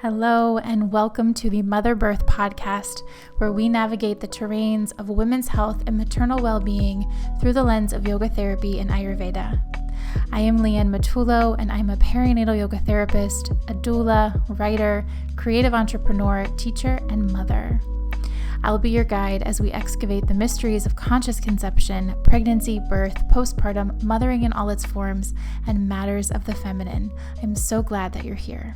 Hello, and welcome to the Mother Birth Podcast, where we navigate the terrains of women's health and maternal well-being through the lens of yoga therapy and Ayurveda. I am Leanne Matullo, and I'm a perinatal yoga therapist, a doula, writer, creative entrepreneur, teacher, and mother. I'll be your guide as we excavate the mysteries of conscious conception, pregnancy, birth, postpartum, mothering in all its forms, and matters of the feminine. I'm so glad that you're here.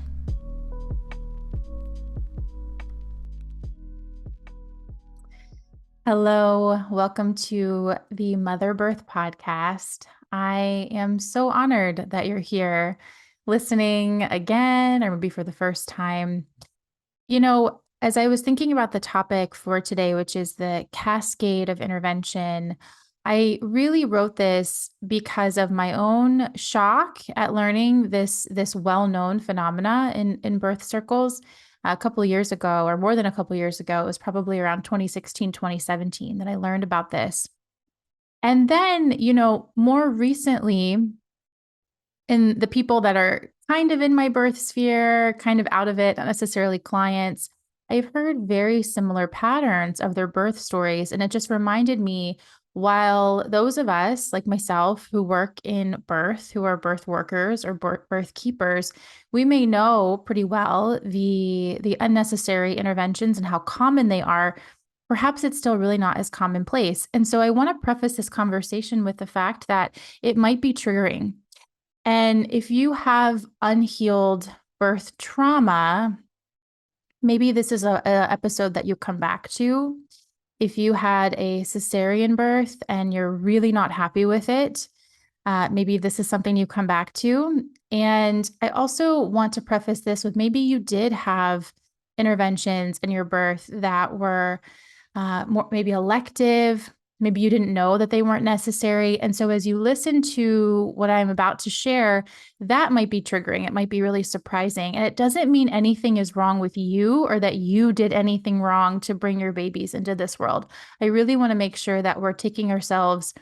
Hello, welcome to the Mother Birth Podcast. I am so honored that you're here listening again, or maybe for the first time. You know, as I was thinking about the topic for today, which is the Cascade of Intervention, I really wrote this because of my own shock at learning this well-known phenomena in birth circles. A couple of years ago, or more than a couple of years ago, it was probably around 2016, 2017 that I learned about this. And then, more recently, in the people that are kind of in my birth sphere, kind of out of it, not necessarily clients, I've heard very similar patterns of their birth stories. And it just reminded me, while those of us like myself who work in birth, who are birth workers or birth keepers, we may know pretty well the unnecessary interventions and how common they are. Perhaps it's still really not as commonplace. And so I want to preface this conversation with the fact that it might be triggering. And if you have unhealed birth trauma, maybe this is a episode that you come back to. If you had a cesarean birth and you're really not happy with it, maybe this is something you come back to. And I also want to preface this with maybe you did have interventions in your birth that were more maybe elective. Maybe you didn't know that they weren't necessary. And so as you listen to what I'm about to share, that might be triggering. It might be really surprising. And it doesn't mean anything is wrong with you or that you did anything wrong to bring your babies into this world. I really want to make sure that we're taking ourselves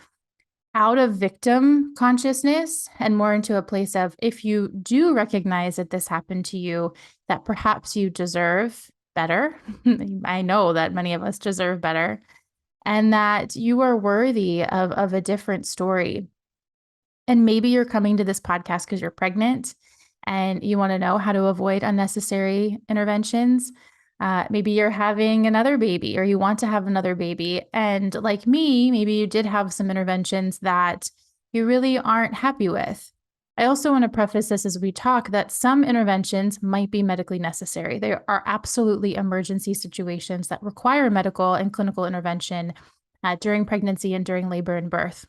out of victim consciousness and more into a place of, if you do recognize that this happened to you, that perhaps you deserve better. I know that many of us deserve better. And that you are worthy of a different story. And maybe you're coming to this podcast because you're pregnant and you want to know how to avoid unnecessary interventions. Maybe you're having another baby or you want to have another baby. And like me, maybe you did have some interventions that you really aren't happy with. I also want to preface this as we talk that some interventions might be medically necessary. There are absolutely emergency situations that require medical and clinical intervention during pregnancy and during labor and birth.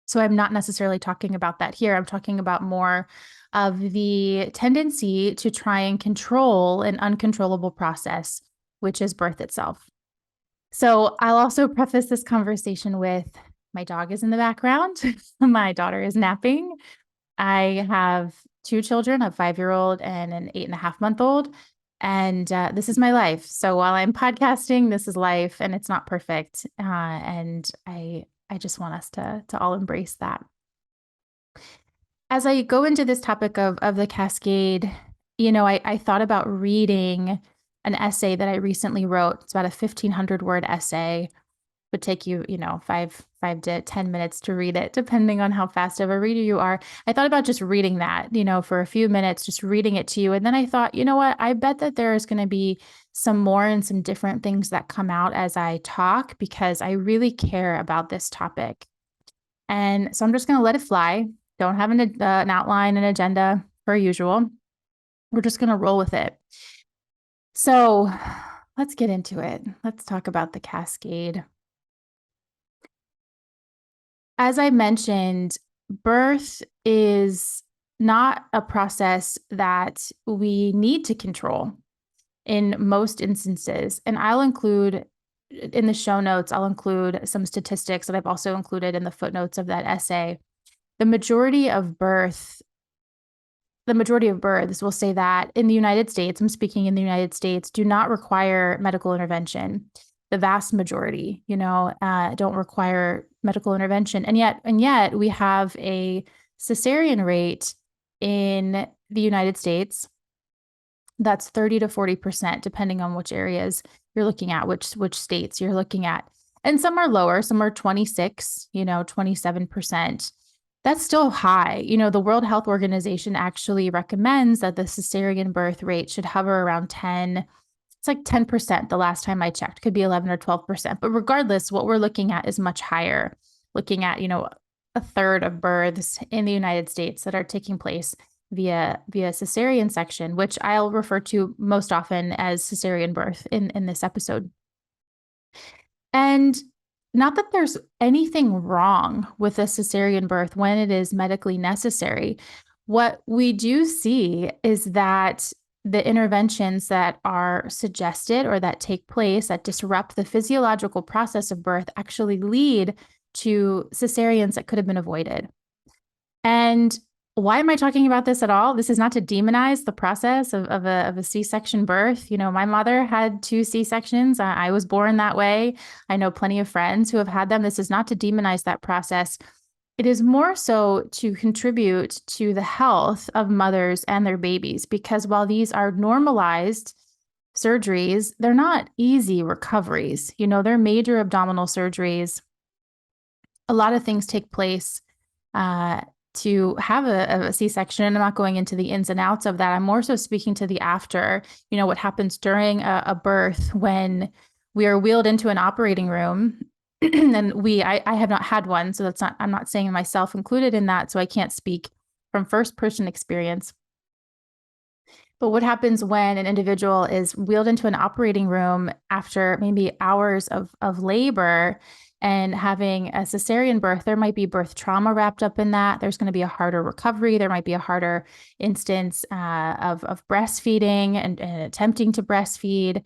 So I'm not necessarily talking about that here. I'm talking about more of the tendency to try and control an uncontrollable process, which is birth itself. So I'll also preface this conversation with my dog is in the background. My daughter is napping. I have two children, a 5-year-old and an 8.5-month-old. And this is my life. So while I'm podcasting, this is life and it's not perfect. And I just want us to all embrace that. As I go into this topic of the cascade, I thought about reading an essay that I recently wrote. It's about a 1,500 word essay. Would take you, 5 to 10 minutes to read it, depending on how fast of a reader you are. I thought about just reading that, for a few minutes, just reading it to you. And then I thought, you know what? I bet that there is going to be some more and some different things that come out as I talk, because I really care about this topic. And so I'm just going to let it fly. Don't have an outline, an agenda per usual. We're just going to roll with it. So let's get into it. Let's talk about the cascade. As I mentioned, birth is not a process that we need to control in most instances. And I'll include in the show notes, I'll include some statistics that I've also included in the footnotes of that essay. The majority of births will say that in the United States, I'm speaking in the United States, do not require medical intervention. The vast majority, don't require medical intervention. And yet we have a cesarean rate in the United States That's 30 to 40%, depending on which areas you're looking at, which states you're looking at. And some are lower, some are 26, 27%. That's still high. The World Health Organization actually recommends that the cesarean birth rate should hover around 10. It's like 10% the last time I checked. Could be 11 or 12%. But regardless, what we're looking at is much higher. Looking at, a third of births in the United States that are taking place via cesarean section, which I'll refer to most often as cesarean birth in this episode. And not that there's anything wrong with a cesarean birth when it is medically necessary. What we do see is that the interventions that are suggested or that take place that disrupt the physiological process of birth actually lead to cesareans that could have been avoided. And why am I talking about this at all? This is not to demonize the process of a C-section birth. My mother had 2 C-sections. I was born that way. I know plenty of friends who have had them. This is not to demonize that process. It is more so to contribute to the health of mothers and their babies, because while these are normalized surgeries, they're not easy recoveries. They're major abdominal surgeries. A lot of things take place to have a C-section. And I'm not going into the ins and outs of that. I'm more so speaking to the after, what happens during a birth when we are wheeled into an operating room. And I have not had one, so I'm not saying myself included in that, so I can't speak from first person experience. But what happens when an individual is wheeled into an operating room after maybe hours of labor and having a cesarean birth? There might be birth trauma wrapped up in that. There's going to be a harder recovery. There might be a harder instance of breastfeeding and attempting to breastfeed.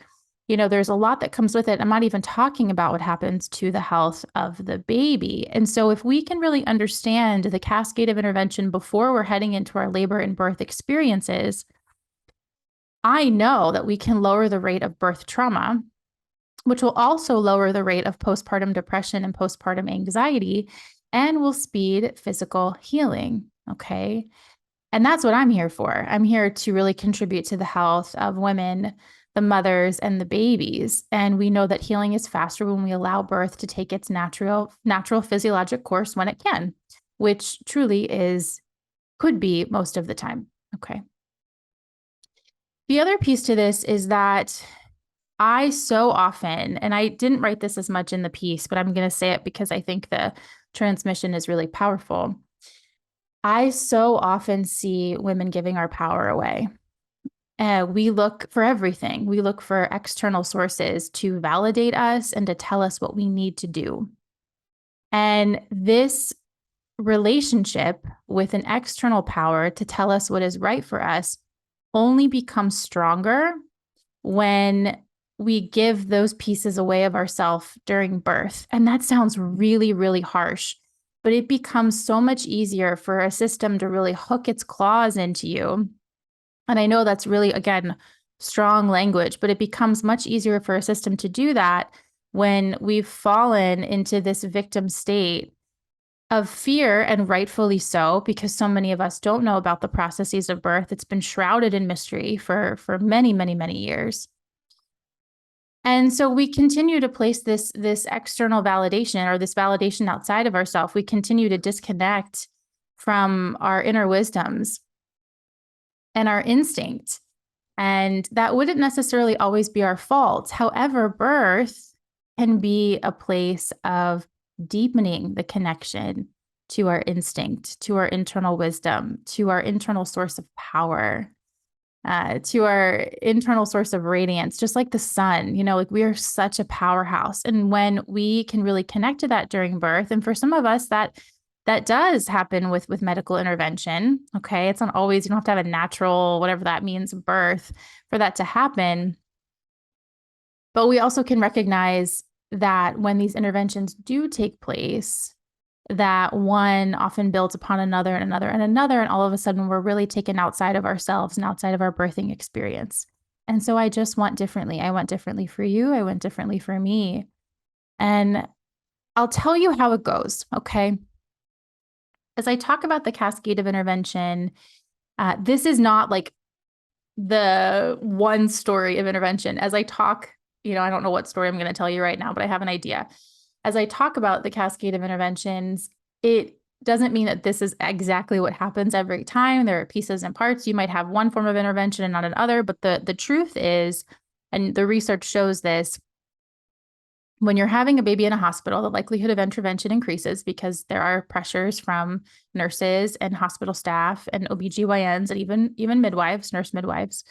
There's a lot that comes with it. I'm not even talking about what happens to the health of the baby. And so if we can really understand the cascade of intervention before we're heading into our labor and birth experiences, I know that we can lower the rate of birth trauma, which will also lower the rate of postpartum depression and postpartum anxiety, and will speed physical healing. Okay. And that's what I'm here for. I'm here to really contribute to the health of women, the mothers, and the babies. And we know that healing is faster when we allow birth to take its natural physiologic course when it can, which truly could be most of the time. Okay. The other piece to this is that I so often, and I didn't write this as much in the piece, but I'm going to say it because I think the transmission is really powerful. I so often see women giving our power away. We look for everything. We look for external sources to validate us and to tell us what we need to do. And this relationship with an external power to tell us what is right for us only becomes stronger when we give those pieces away of ourselves during birth. And that sounds really, really harsh, but it becomes so much easier for a system to really hook its claws into you. And I know that's really, again, strong language, but it becomes much easier for a system to do that when we've fallen into this victim state of fear, and rightfully so, because so many of us don't know about the processes of birth. It's been shrouded in mystery for many, many, many years. And so we continue to place this external validation, or this validation outside of ourselves. We continue to disconnect from our inner wisdoms and our instinct. And that wouldn't necessarily always be our fault. However, birth can be a place of deepening the connection to our instinct, to our internal wisdom, to our internal source of power, to our internal source of radiance, just like the sun. Like we are such a powerhouse. And when we can really connect to that during birth, and for some of us that does happen with medical intervention. Okay. It's not always, you don't have to have a natural, whatever that means, birth for that to happen. But we also can recognize that when these interventions do take place, that one often builds upon another and another and another, and all of a sudden we're really taken outside of ourselves and outside of our birthing experience. And so I just want differently. I want differently for you. I want differently for me. And I'll tell you how it goes, okay? As I talk about the cascade of intervention, this is not like the one story of intervention. As I talk, I don't know what story I'm going to tell you right now, but I have an idea. As I talk about the cascade of interventions, it doesn't mean that this is exactly what happens every time. There are pieces and parts. You might have one form of intervention and not another, but the truth is, and the research shows this, when you're having a baby in a hospital, the likelihood of intervention increases because there are pressures from nurses and hospital staff and OBGYNs and even midwives, nurse midwives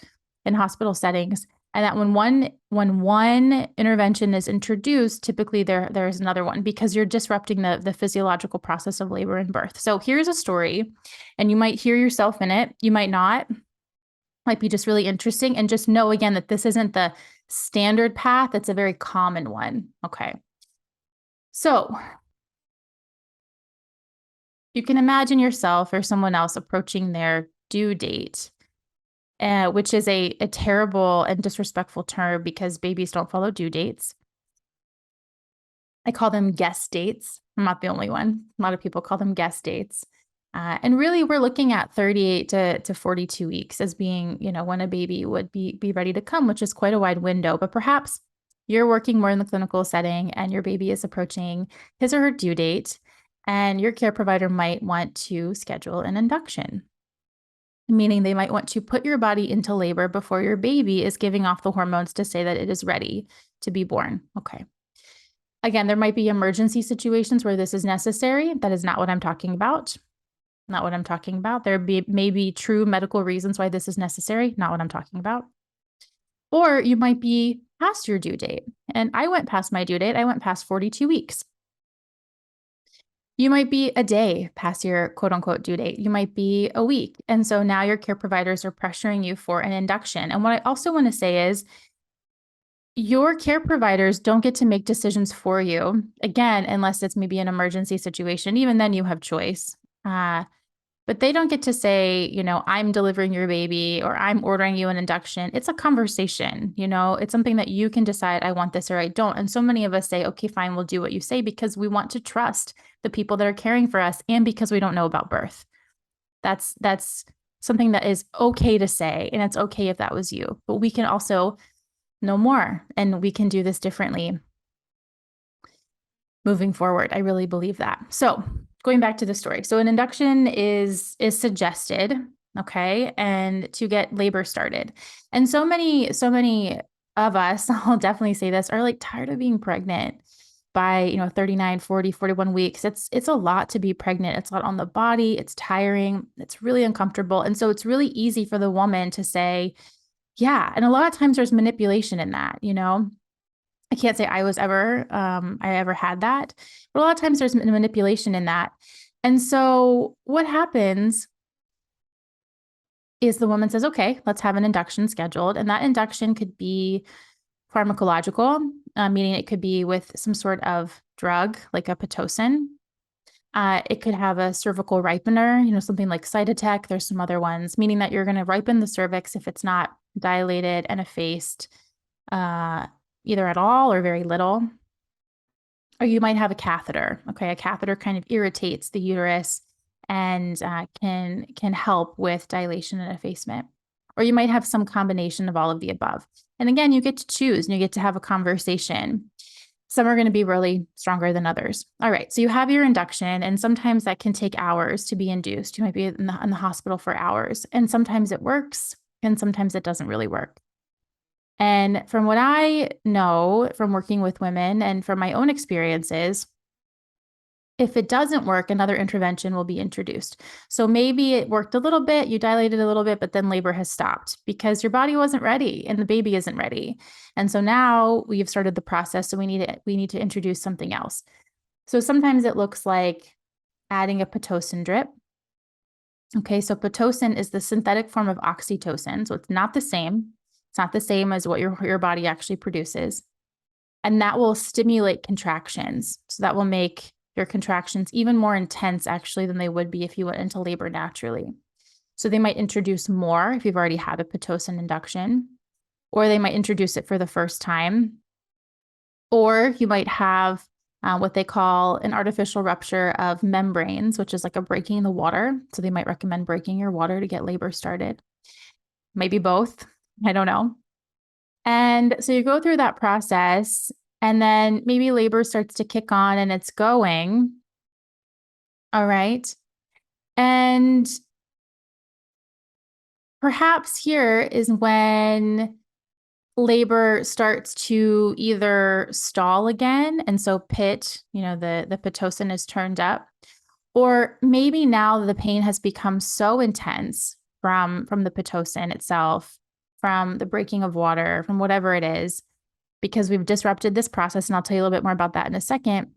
in hospital settings. And that when one intervention is introduced, typically there's another one because you're disrupting the physiological process of labor and birth. So here's a story, and you might hear yourself in it. You might not. Might be just really interesting. And just know again that this isn't the standard path. It's a very common one. Okay. So you can imagine yourself or someone else approaching their due date, which is a terrible and disrespectful term because babies don't follow due dates. I call them guess dates. I'm not the only one. A lot of people call them guess dates. And really, we're looking at 38 to 42 weeks as being, when a baby would be ready to come, which is quite a wide window. But perhaps you're working more in the clinical setting and your baby is approaching his or her due date, and your care provider might want to schedule an induction, meaning they might want to put your body into labor before your baby is giving off the hormones to say that it is ready to be born. Okay. Again, there might be emergency situations where this is necessary. That is not what I'm talking about. Not what I'm talking about. There may be true medical reasons why this is necessary. Not what I'm talking about. Or you might be past your due date. And I went past my due date. I went past 42 weeks. You might be a day past your quote unquote due date. You might be a week. And so now your care providers are pressuring you for an induction. And what I also want to say is your care providers don't get to make decisions for you. Again, unless it's maybe an emergency situation. Even then you have choice. But they don't get to say, I'm delivering your baby or I'm ordering you an induction. It's a conversation, it's something that you can decide, I want this or I don't. And so many of us say, okay, fine, we'll do what you say because we want to trust the people that are caring for us and because we don't know about birth. That's something that is okay to say, and it's okay if that was you. But we can also know more and we can do this differently moving forward. I really believe that. So going back to the story. So an induction is suggested, okay, and to get labor started. And so many of us, I'll definitely say this, are like tired of being pregnant by, 39, 40, 41 weeks. It's a lot to be pregnant. It's a lot on the body. It's tiring. It's really uncomfortable. And so it's really easy for the woman to say, yeah. And a lot of times there's manipulation in that, I can't say I ever had that, but a lot of times there's manipulation in that. And so what happens is the woman says, okay, let's have an induction scheduled. And that induction could be pharmacological, meaning it could be with some sort of drug like a Pitocin. It could have a cervical ripener, something like Cytotec. There's some other ones, meaning that you're going to ripen the cervix if it's not dilated and effaced, either at all or very little. Or you might have a catheter. Okay, a catheter kind of irritates the uterus and can help with dilation and effacement. Or you might have some combination of all of the above. And again, you get to choose and you get to have a conversation. Some are going to be really stronger than others. All right, so you have your induction, and sometimes that can take hours to be induced. You might be in the hospital for hours, and sometimes it works, and sometimes it doesn't really work. And from what I know from working with women and from my own experiences, if it doesn't work, another intervention will be introduced. So maybe it worked a little bit, you dilated a little bit, but then labor has stopped because your body wasn't ready and the baby isn't ready. And so now we've started the process, so we need to introduce something else. So sometimes it looks like adding a Pitocin drip. Okay, so Pitocin is the synthetic form of oxytocin, so it's not the same. It's not the same as what your body actually produces. And that will stimulate contractions. So that will make your contractions even more intense actually than they would be if you went into labor naturally. So they might introduce more if you've already had a Pitocin induction, or they might introduce it for the first time. Or you might have what they call an artificial rupture of membranes, which is like a breaking the water. So they might recommend breaking your water to get labor started. maybe both. I don't know. And so you go through that process, and then maybe labor starts to kick on and it's going. All right. And perhaps here is when labor starts to either stall again. And so the Pitocin is turned up, or maybe now the pain has become so intense from the Pitocin itself, from the breaking of water, from whatever it is, because we've disrupted this process. And I'll tell you a little bit more about that in a second.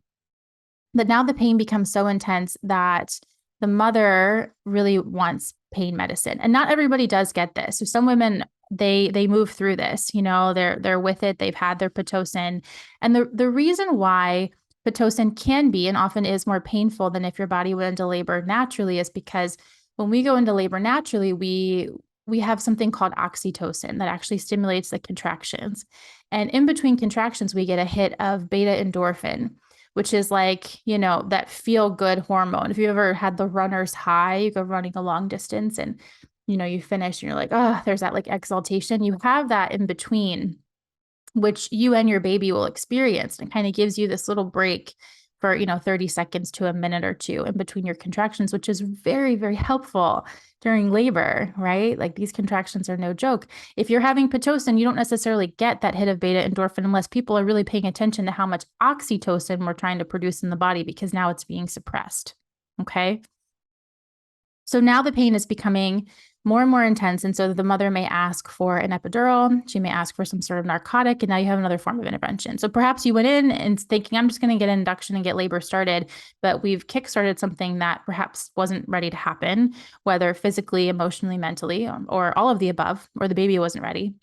But now the pain becomes so intense that the mother really wants pain medicine. And not everybody does get this. So some women, they move through this, they're with it. They've had their Pitocin. And the reason why Pitocin can be and often is more painful than if your body went into labor naturally is because when we go into labor naturally, we have something called oxytocin that actually stimulates the contractions. And in between contractions, we get a hit of beta endorphin, which is like, that feel good hormone. If you ever had the runner's high, you go running a long distance and, you finish and you're like, oh, there's that like exaltation. You have that in between, which you and your baby will experience, and kind of gives you this little break for, 30 seconds to a minute or two in between your contractions, which is very, very helpful during labor, right? Like these contractions are no joke. If you're having Pitocin, you don't necessarily get that hit of beta endorphin unless people are really paying attention to how much oxytocin we're trying to produce in the body, because now it's being suppressed. Okay. So now the pain is becoming more and more intense. And so the mother may ask for an epidural. She may ask for some sort of narcotic. And now you have another form of intervention. So perhaps you went in and thinking, I'm just going to get an induction and get labor started. But we've kickstarted something that perhaps wasn't ready to happen, whether physically, emotionally, mentally, or all of the above, or the baby wasn't ready.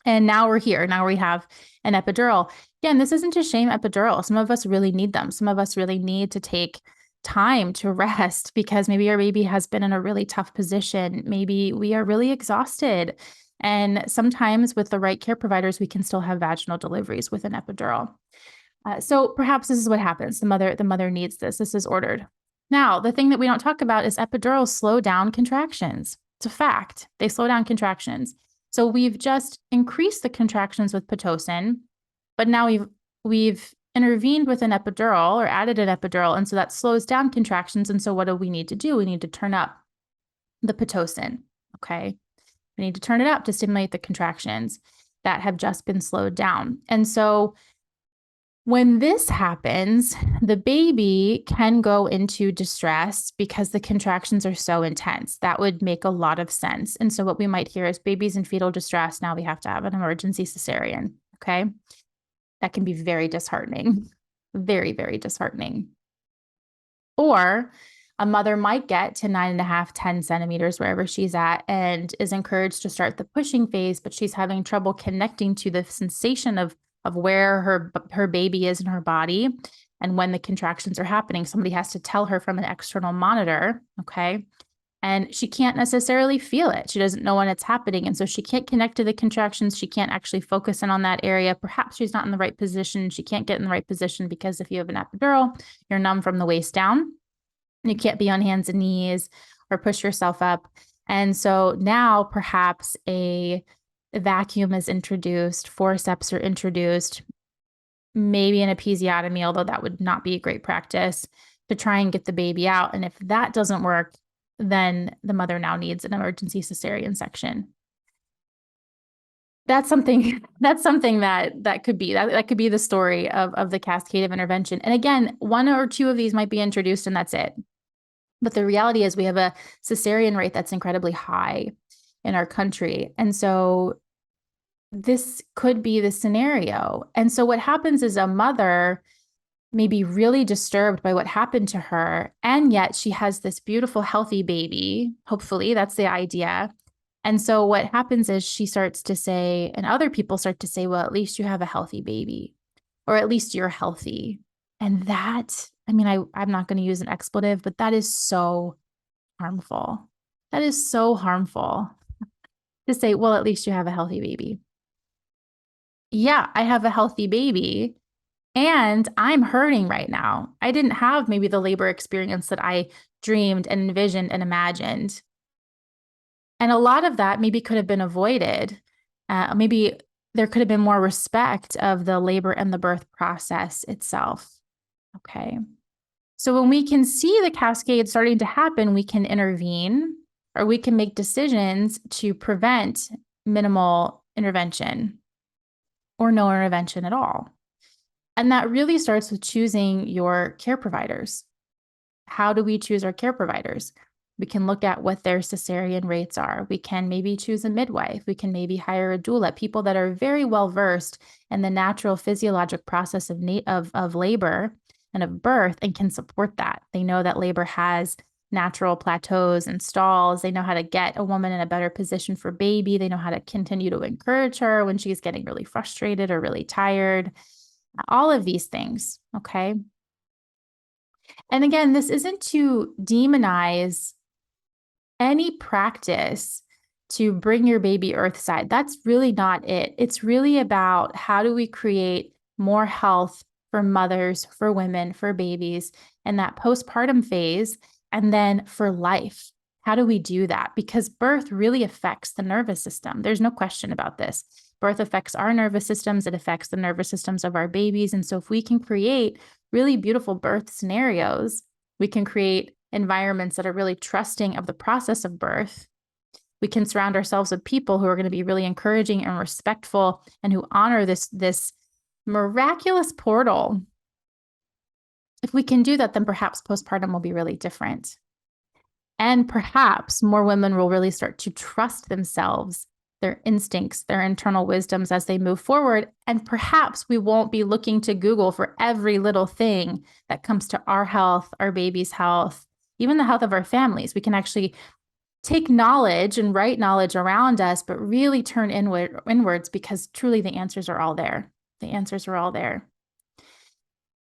And now we're here. Now we have an epidural. Again, this isn't to shame epidural. Some of us really need them. Some of us really need to take time to rest because maybe our baby has been in a really tough position. Maybe we are really exhausted. And sometimes with the right care providers, we can still have vaginal deliveries with an epidural. So perhaps this is what happens. The mother needs this. This is ordered. Now, the thing that we don't talk about is epidurals slow down contractions. It's a fact. They slow down contractions. So we've just increased the contractions with Pitocin, but now we've intervened with an epidural or added an epidural. And so that slows down contractions. And so what do we need to do? We need to turn up the Pitocin. Okay. We need to turn it up to stimulate the contractions that have just been slowed down. And so when this happens, the baby can go into distress because the contractions are so intense. That would make a lot of sense. And so what we might hear is babies in fetal distress. Now we have to have an emergency cesarean. Okay. That can be very disheartening, very, very disheartening. Or a mother might get to 9.5, 10 centimeters, wherever she's at, and is encouraged to start the pushing phase, but she's having trouble connecting to the sensation of where her baby is in her body and when the contractions are happening. Somebody has to tell her from an external monitor, okay? And she can't necessarily feel it. She doesn't know when it's happening. And so she can't connect to the contractions. She can't actually focus in on that area. Perhaps she's not in the right position. She can't get in the right position because if you have an epidural, you're numb from the waist down. You can't be on hands and knees or push yourself up. And so now perhaps a vacuum is introduced, forceps are introduced, maybe an episiotomy, although that would not be a great practice, to try and get the baby out. And if that doesn't work, then the mother now needs an emergency cesarean section. That's something that could be the story of the Cascade of Intervention. And again, one or two of these might be introduced and that's it. But the reality is we have a cesarean rate that's incredibly high in our country. And so this could be the scenario. And so what happens is a mother may be really disturbed by what happened to her, and yet she has this beautiful, healthy baby. Hopefully, that's the idea. And so what happens is she starts to say, and other people start to say, well, at least you have a healthy baby, or at least you're healthy. And that, I'm not going to use an expletive, but that is so harmful. That is so harmful to say, well, at least you have a healthy baby. Yeah, I have a healthy baby and I'm hurting right now. I didn't have maybe the labor experience that I dreamed and envisioned and imagined. And a lot of that maybe could have been avoided. Maybe there could have been more respect of the labor and the birth process itself. Okay. So when we can see the cascade starting to happen, we can intervene or we can make decisions to prevent minimal intervention or no intervention at all. And that really starts with choosing your care providers. How do we choose our care providers? We can look at what their cesarean rates are. We can maybe choose a midwife. We can maybe hire a doula, people that are very well versed in the natural physiologic process of labor and of birth and can support that. They know that labor has natural plateaus and stalls. They know how to get a woman in a better position for baby. They know how to continue to encourage her when she's getting really frustrated or really tired. All of these things, okay? And again, this isn't to demonize any practice to bring your baby earthside. That's really not it. It's really about how do we create more health for mothers, for women, for babies in that postpartum phase, and then for life. How do we do that? Because birth really affects the nervous system. There's no question about this. Birth affects our nervous systems. It affects the nervous systems of our babies. And so if we can create really beautiful birth scenarios, we can create environments that are really trusting of the process of birth. We can surround ourselves with people who are going to be really encouraging and respectful and who honor this miraculous portal. If we can do that, then perhaps postpartum will be really different. And perhaps more women will really start to trust themselves, their instincts, their internal wisdoms as they move forward. And perhaps we won't be looking to Google for every little thing that comes to our health, our baby's health, even the health of our families. We can actually take knowledge and write knowledge around us, but really turn inwards because truly the answers are all there. The answers are all there.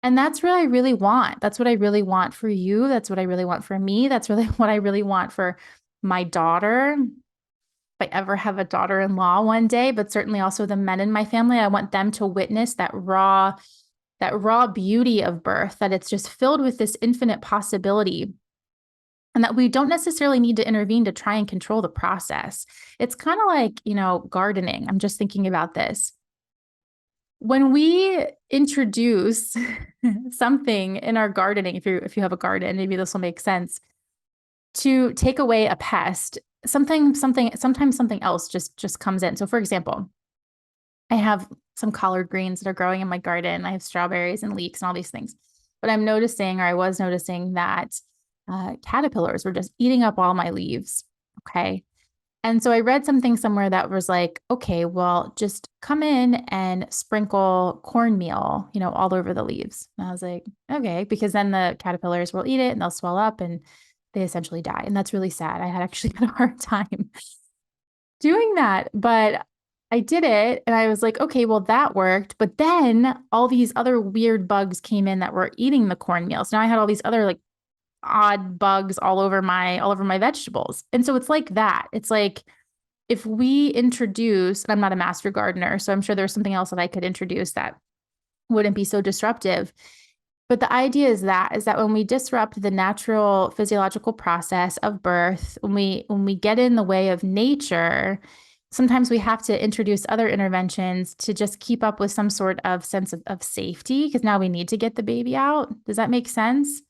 And that's what I really want. That's what I really want for you. That's what I really want for me. That's really what I really want for my daughter. If I ever have a daughter-in-law one day, but certainly also the men in my family, I want them to witness that raw beauty of birth, that it's just filled with this infinite possibility. And that we don't necessarily need to intervene to try and control the process. It's kind of like, gardening. I'm just thinking about this. When we introduce something in our gardening, if you have a garden, maybe this will make sense, to take away a pest, sometimes something else just comes in. So for example, I have some collard greens that are growing in my garden. I have strawberries and leeks and all these things. But I was noticing that caterpillars were just eating up all my leaves. Okay. And so I read something somewhere that was like, okay, well, just come in and sprinkle cornmeal, all over the leaves. And I was like, okay, because then the caterpillars will eat it and they'll swell up and they essentially die. And that's really sad. I had actually had a hard time doing that, but I did it and I was like, okay, well, that worked. But then all these other weird bugs came in that were eating the cornmeal. So now I had all these other like odd bugs all over my vegetables. And so it's like that. It's like if we introduce, and I'm not a master gardener, so I'm sure there's something else that I could introduce that wouldn't be so disruptive. But the idea is that when we disrupt the natural physiological process of birth, when we get in the way of nature, sometimes we have to introduce other interventions to just keep up with some sort of sense of safety, because now we need to get the baby out. Does that make sense?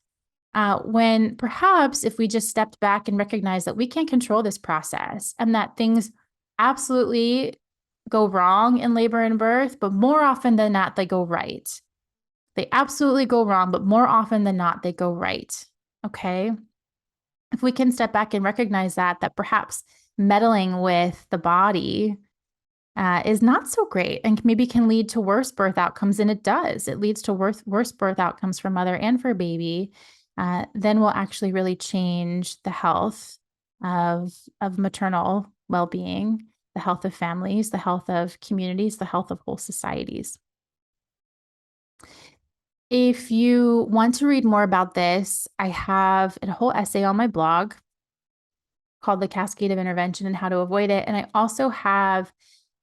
When perhaps if we just stepped back and recognized that we can't control this process and that things absolutely go wrong in labor and birth, but more often than not, they go right. They absolutely go wrong, but more often than not, they go right. Okay. If we can step back and recognize that perhaps meddling with the body is not so great and maybe can lead to worse birth outcomes. And it does. It leads to worse birth outcomes for mother and for baby. Then we'll actually really change the health of maternal well-being, the health of families, the health of communities, the health of whole societies. If you want to read more about this, I have a whole essay on my blog called The Cascade of Intervention and How to Avoid It. And I also have,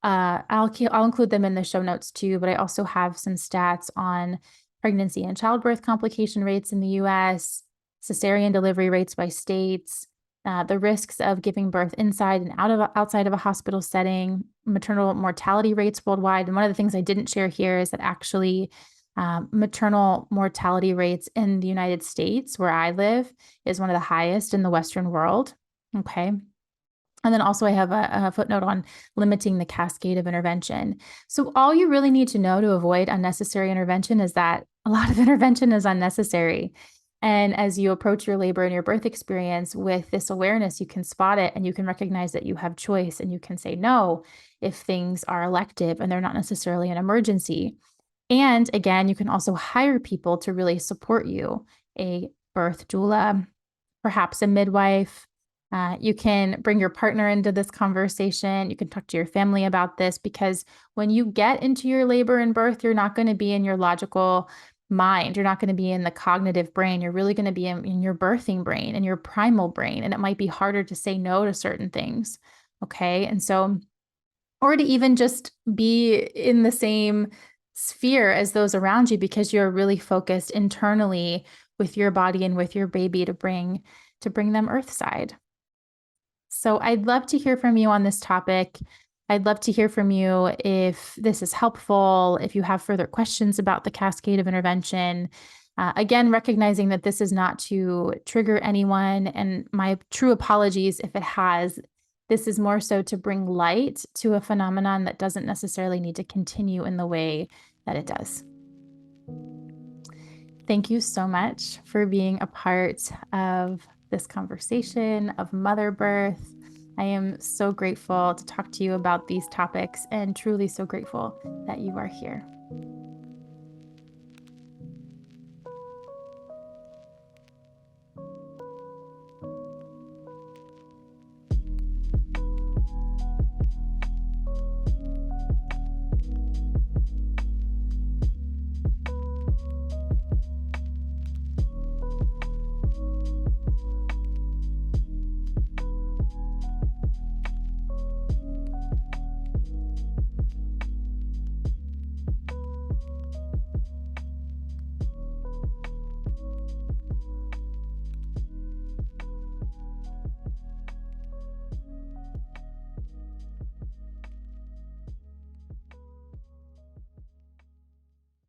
I'll include them in the show notes too, but I also have some stats on pregnancy and childbirth complication rates in the US, cesarean delivery rates by states, the risks of giving birth inside and outside of a hospital setting, maternal mortality rates worldwide. And one of the things I didn't share here is that actually maternal mortality rates in the United States, where I live, is one of the highest in the Western world. Okay. And then also I have a footnote on limiting the cascade of intervention. So all you really need to know to avoid unnecessary intervention is that a lot of intervention is unnecessary. And as you approach your labor and your birth experience with this awareness, you can spot it and you can recognize that you have choice and you can say no if things are elective and they're not necessarily an emergency. And again, you can also hire people to really support you, a birth doula, perhaps a midwife. You can bring your partner into this conversation. You can talk to your family about this, because when you get into your labor and birth, you're not going to be in your logical mind. You're not going to be in the cognitive brain. You're really going to be in your birthing brain and your primal brain. And it might be harder to say no to certain things. Okay. And so, or to even just be in the same sphere as those around you, because you're really focused internally with your body and with your baby to bring them earthside. So I'd love to hear from you on this topic. I'd love to hear from you if this is helpful, if you have further questions about the cascade of intervention. Again, recognizing that this is not to trigger anyone, and my true apologies if it has. This is more so to bring light to a phenomenon that doesn't necessarily need to continue in the way that it does. Thank you so much for being a part of this conversation of mother birth. I am so grateful to talk to you about these topics and truly so grateful that you are here.